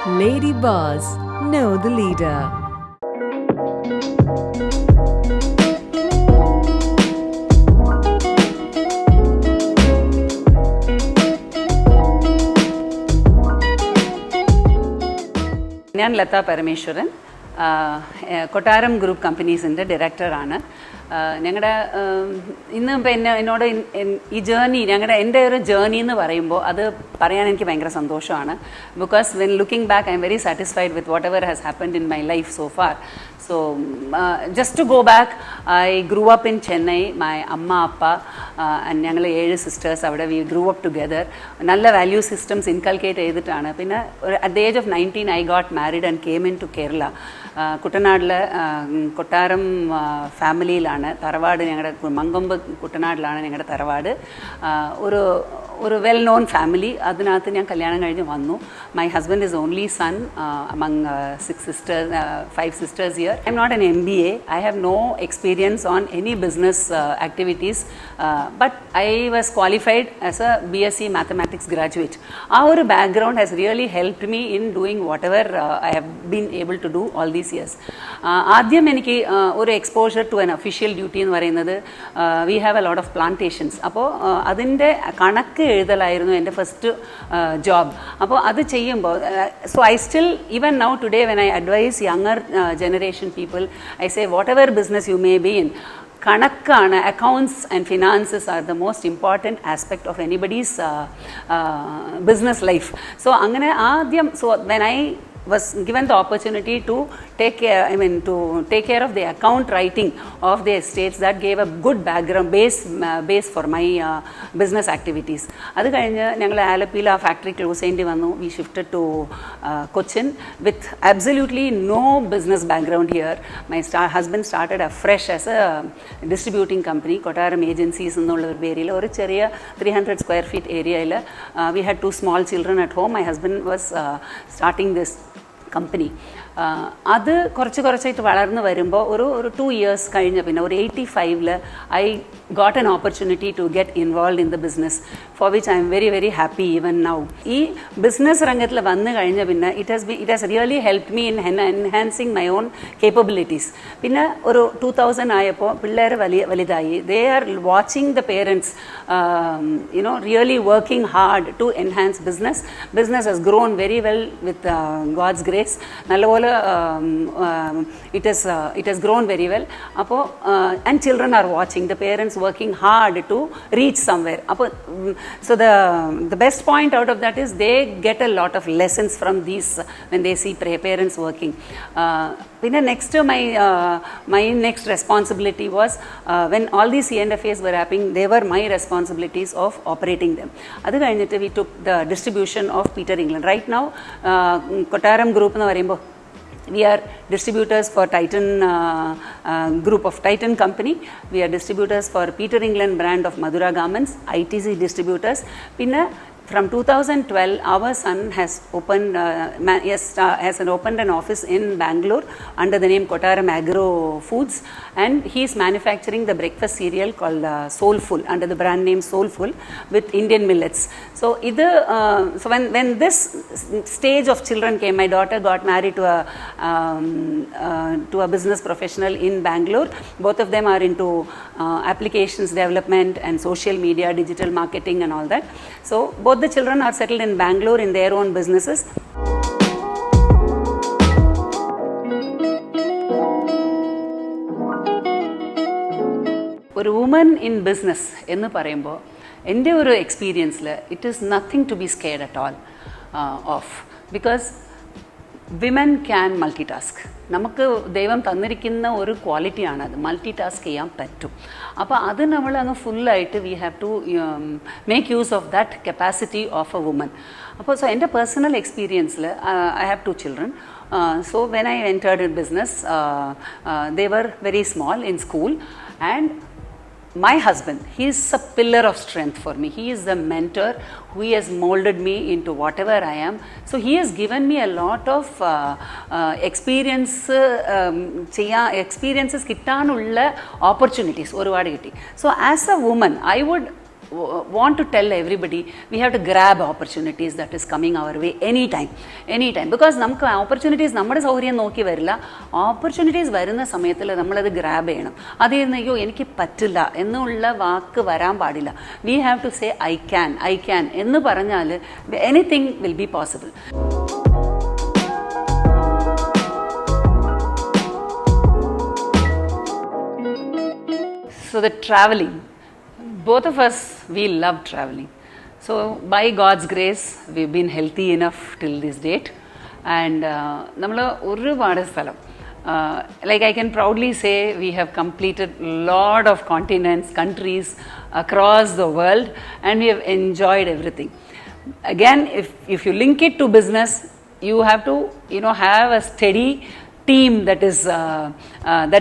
Lady Boss, know the leader. ഞാൻ ലത പരമേശ്വരൻ കൊട്ടാരം group കമ്പനീസിൻ്റെ ഡയറക്ടറാണ്. ഞങ്ങളുടെ ഇന്ന് ഇപ്പം എന്നോട് ഈ ജേർണി എൻ്റെ ഒരു ജേർണി എന്ന് പറയുമ്പോൾ അത് പറയാൻ എനിക്ക് ഭയങ്കര സന്തോഷമാണ്. Because when looking back I am very satisfied with what ever has happened in my life so far. So just to go back, I grew up in Chennai. My amma appa and ഞങ്ങൾ 7 sisters അവിടെ we grew up together. നല്ല value systems inculcate ചെയ്തിട്ടാണ്. പിന്നെ at the age of 19 I got married and came into Kerala. കുട്ടനാട്ടിലെ കൊട്ടാരം ഫാമിലിയിലാണ് തറവാട്. ഞങ്ങളുടെ മങ്കൊമ്പ് കുട്ടനാട്ടിലാണ് ഞങ്ങളുടെ തറവാട്. ഒരു വെൽ നോൺ ഫാമിലി. അതിനകത്ത് ഞാൻ കല്യാണം കഴിഞ്ഞ് വന്നു. My husband is only sun among 5 sisters here. I'm not an MBA. I have no experience on any business activities, but I was qualified as a BSc Mathematics graduate. Our background has really helped me in doing whatever I have been able to do all these years. ആദ്യം എനിക്ക് ഒരു exposure to an official duty എന്ന് പറയുന്നത് we have a lot of plantations. അപ്പോൾ അതിൻ്റെ കണക്ക് എഴുതലായിരുന്നു എൻ്റെ first job. അപ്പോൾ അത് ചെയ്യുമ്പോൾ so I still even now today when I advise younger generation people, I say whatever business you may be in, കണക്കാണ്, accounts and finances are the most important aspect of anybody's business life. So അങ്ങനെ ആദ്യം when I was given the opportunity to take care of the account writing of the estates, that gave a good background base for my business activities. അത് കഴിഞ്ഞ് ഞങ്ങൾ ആലപ്പിയിൽ ആ factory close ചെയ്യേണ്ടി വന്നു. We shifted to Cochin with absolutely no business background here. My husband started afresh as a distributing company, കൊട്ടാരം agencies എന്നുള്ള ഒരു പേരിൽ ഒരു ചെറിയ 300 square feet ഏരിയയിൽ. We had 2 small children at home. My husband was starting this company. അത് കുറച്ചായിട്ട് വളർന്ന് വരുമ്പോൾ ഒരു 2 years കഴിഞ്ഞ പിന്നെ ഒരു 85 I got an opportunity to get involved in the business, for which I am very very happy even now. ഈ business രംഗത്തിൽ വന്നു കഴിഞ്ഞ പിന്നെ it has really helped me in enhancing my own capabilities. പിന്നെ ഒരു 2000 ആയപ്പോൾ പിള്ളേർ വലുതായി. They are watching the parents really working hard to enhance business. Business has grown very well with God's grace. നല്ലപോലെ it has grown very well. അപ്പോൾ and children are watching, the parents working hard to reach somewhere. അപ്പോൾ so the best point out of that is they get a lot of lessons from these when they see parents working. പിന്നെ next my next responsibility was when all these CNFAs were happening, they were my responsibilities of operating them. അത് കഴിഞ്ഞിട്ട് we took the distribution of Peter England. Right now കൊട്ടാരം group എന്ന് പറയുമ്പോൾ we are distributors for Titan group of Titan company. We are distributors for Peter England brand of Madura garments, ITC distributors. Pinna from 2012 our son has opened opened an office in Bangalore under the name Kottaram Agro Foods, and he is manufacturing the breakfast cereal called Soulful under the brand name Soulful with Indian millets. So when this stage of children came, my daughter got married to a business professional in Bangalore. Both of them are into applications development and social media, digital marketing and all that. So both the children are settled in Bangalore in their own businesses. ഒരു woman in business എന്ന് പറയുമ്പോൾ എൻ്റെ ഒരു എക്സ്പീരിയൻസിൽ it is nothing to be scared at all of, because women can multi task. നമുക്ക് ദൈവം തന്നിരിക്കുന്ന ഒരു ക്വാളിറ്റിയാണ് അത്, മൾട്ടി ടാസ്ക് ചെയ്യാൻ പറ്റും. അപ്പോൾ അത് നമ്മൾ അങ്ങ് ഫുള്ളായിട്ട് we have to make use of that capacity of a woman. അപ്പോൾ എൻ്റെ പേഴ്സണൽ എക്സ്പീരിയൻസിൽ I have 2 children. So when I entered in business, they were very small in school, and my husband, he is a pillar of strength for me. He is the mentor who has molded me into whatever I am. So he has given me a lot of experiences കിട്ടാനുള്ള opportunities ഒരുപാട് കിട്ടി. So as a woman I would want to tell everybody, we have to grab opportunities that is coming our way anytime, because നമുക്ക് opportunities നമ്മുടെ സൗകര്യം നോക്കി വരില്ല. Opportunities വരുന്ന സമയത്തിൽ നമ്മളത് ഗ്രാബ് ചെയ്യണം. അതിൽ നിന്ന് അയ്യോ എനിക്ക് പറ്റില്ല എന്നുള്ള വാക്ക് വരാൻ പാടില്ല. We have to say I can എന്ന് പറഞ്ഞാൽ anything will be possible. So the traveling, both of us, we love traveling. So by God's grace, we've been healthy enough till this date. And നമ്മൾ ഒരുപാട് സ്ഥലം, like I can proudly say we have completed lot of continents, countries across the world, and we have enjoyed everything. Again, if you link it to business, you have to have a steady team that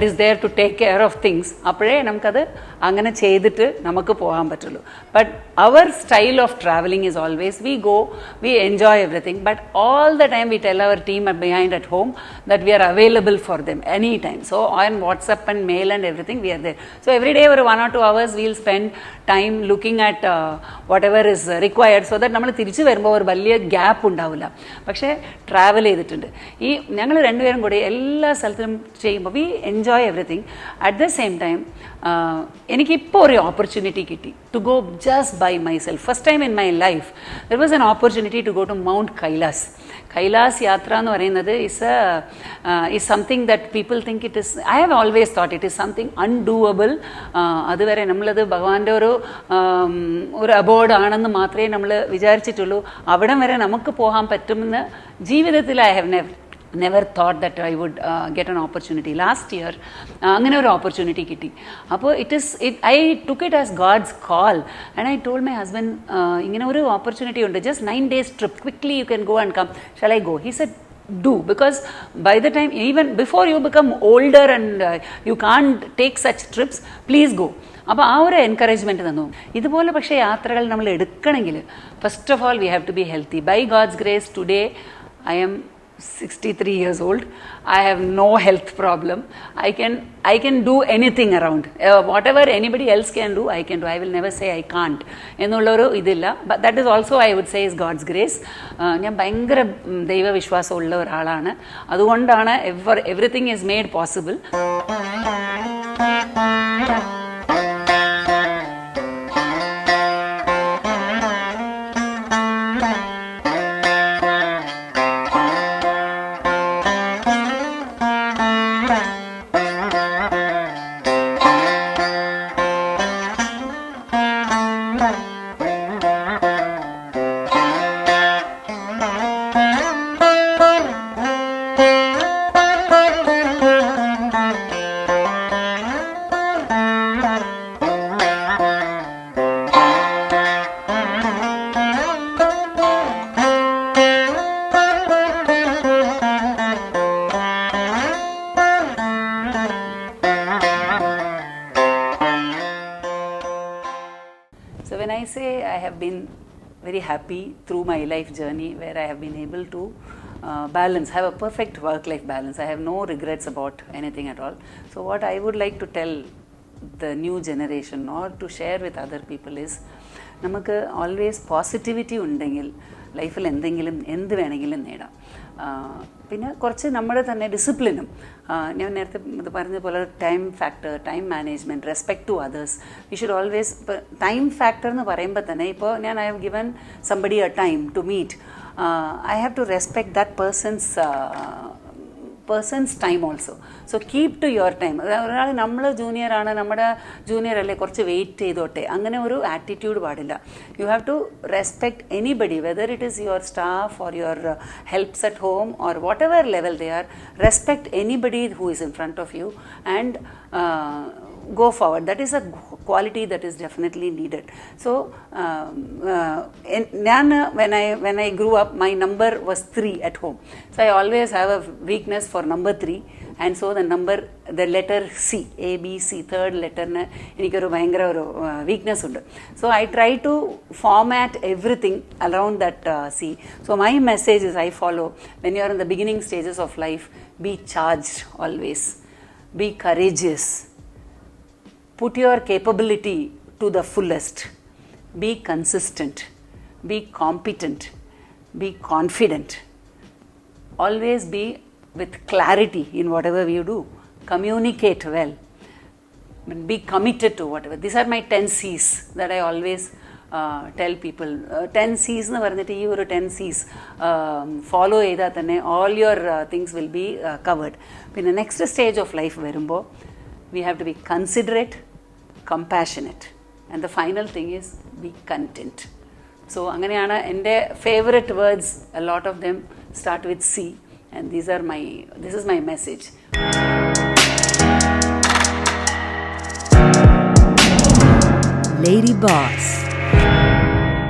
is there to take care of things. അപ്പോഴേ നമുക്കത് അങ്ങനെ ചെയ്തിട്ട് നമുക്ക് പോകാൻ പറ്റുള്ളൂ. But അവർ style of travelling is always we go, we enjoy everything, but all the time we tell our team behind at home that we are available for them anytime. So on WhatsApp and mail and everything we are there. So every day ഒരു 1 or 2 hours we'll spend time looking at whatever is required, so that നമ്മൾ തിരിച്ചു വരുമ്പോൾ ഒരു വലിയ gap ഉണ്ടാവില്ല. പക്ഷേ travel ചെയ്തിട്ടുണ്ട്. ഈ ഞങ്ങൾ രണ്ടുപേരും കൂടി എല്ലാ സ്ഥലത്തിലും ചെയ്യുമ്പോൾ we enjoy everything. At the same time എനിക്കിപ്പോൾ ഒരു ഓപ്പർച്യൂണിറ്റി കിട്ടി to go just by myself. First time in my life there was an opportunity to go to Mount Kailash. Kailash യാത്ര എന്ന് പറയുന്നത് is something that people think it is. I have always thought it is something undoable. അതുവരെ നമ്മളത് ഭഗവാന്റെ ഒരു aboard ആണെന്ന് മാത്രമേ നമ്മൾ വിചാരിച്ചിട്ടുള്ളൂ. അവിടം വരെ നമുക്ക് പോകാൻ പറ്റുമെന്ന് ജീവിതത്തിൽ I have never thought that I would get an opportunity. Last year അങ്ങനെ ഒരു ഓപ്പർച്യൂണിറ്റി കിട്ടി. അപ്പോൾ I took it as God's call, and I told my husband ഇങ്ങനെ ഒരു ഓപ്പർച്യൂണിറ്റി ഉണ്ട്, just 9 days trip, quickly you can go and come, shall I go? He said do, because by the time, even before you become older and you can't take such trips, please go. അപ്പോൾ ആ ഒരു encouragement തന്നു. ഇതുപോലെ പക്ഷേ യാത്രകൾ നമ്മൾ എടുക്കണമെങ്കിൽ first of all we have to be healthy. By God's grace today I am 63 years old. I have no health problem. I can do anything around. Whatever anybody else can do, I can do. I will never say I can't എന്നുള്ളൊരു ഇതില്ല. But that is also, I would say, is God's grace. ഞാൻ ഭയങ്കര ദൈവവിശ്വാസമുള്ള ഒരാളാണ്. അതുകൊണ്ടാണ് everything is made possible. So when I say I have been very happy through my life journey, where I have been able to have a perfect work-life balance. I have no regrets about anything at all. So what I would like to tell the new generation or to share with other people is, നമുക്ക് always positivity ഉണ്ടെങ്കിൽ ലൈഫിൽ എന്ത് വേണമെങ്കിലും നേടാം. പിന്നെ കുറച്ച് നമ്മുടെ തന്നെ ഡിസിപ്ലിനും, ഞാൻ നേരത്തെ ഇത് പറഞ്ഞ പോലെ time factor, time management, respect to others. We should always, ഇപ്പോൾ ടൈം ഫാക്ടർ എന്ന് പറയുമ്പോൾ തന്നെ, ഇപ്പോൾ ഞാൻ I have given somebody a time to meet, I have to respect that person's time also. So keep to your time. ഒരാൾ നമ്മൾ ജൂനിയറാണ്, നമ്മുടെ junior അല്ലേ, കുറച്ച് വെയിറ്റ് ചെയ്തോട്ടെ, അങ്ങനെ ഒരു ആറ്റിറ്റ്യൂഡ് പാടില്ല. You have to respect anybody, whether it is your staff or your helps at home or whatever level they are. Respect anybody who is in front of you and go forward. That is a quality that is definitely needed. So when I grew up, my number was 3 at home. So I always have a weakness for number 3, and so the letter C, A, B, C, third letter na enikku bayangara oru weakness undu. So I try to format everything around that C. So my message is, I follow, when you are in the beginning stages of life, be charged always, be courageous, put your capability to the fullest, be consistent, be competent, be confident, always be with clarity in whatever you do, communicate well, and be committed to whatever. These are my 10 C's that I always tell people. 10 C's എന്ന് പറഞ്ഞിട്ട് ഈ ഒരു 10 C's follow ചെയ്താൽ തന്നെ all your things will be covered. പിന്നെ next stage of life വരുമ്പോൾ we have to be considerate, compassionate, and the final thing is be content. So അങ്ങനെയാണ് എൻ്റെ favorite words. A lot of them start with C, and this is my message. Lady Boss.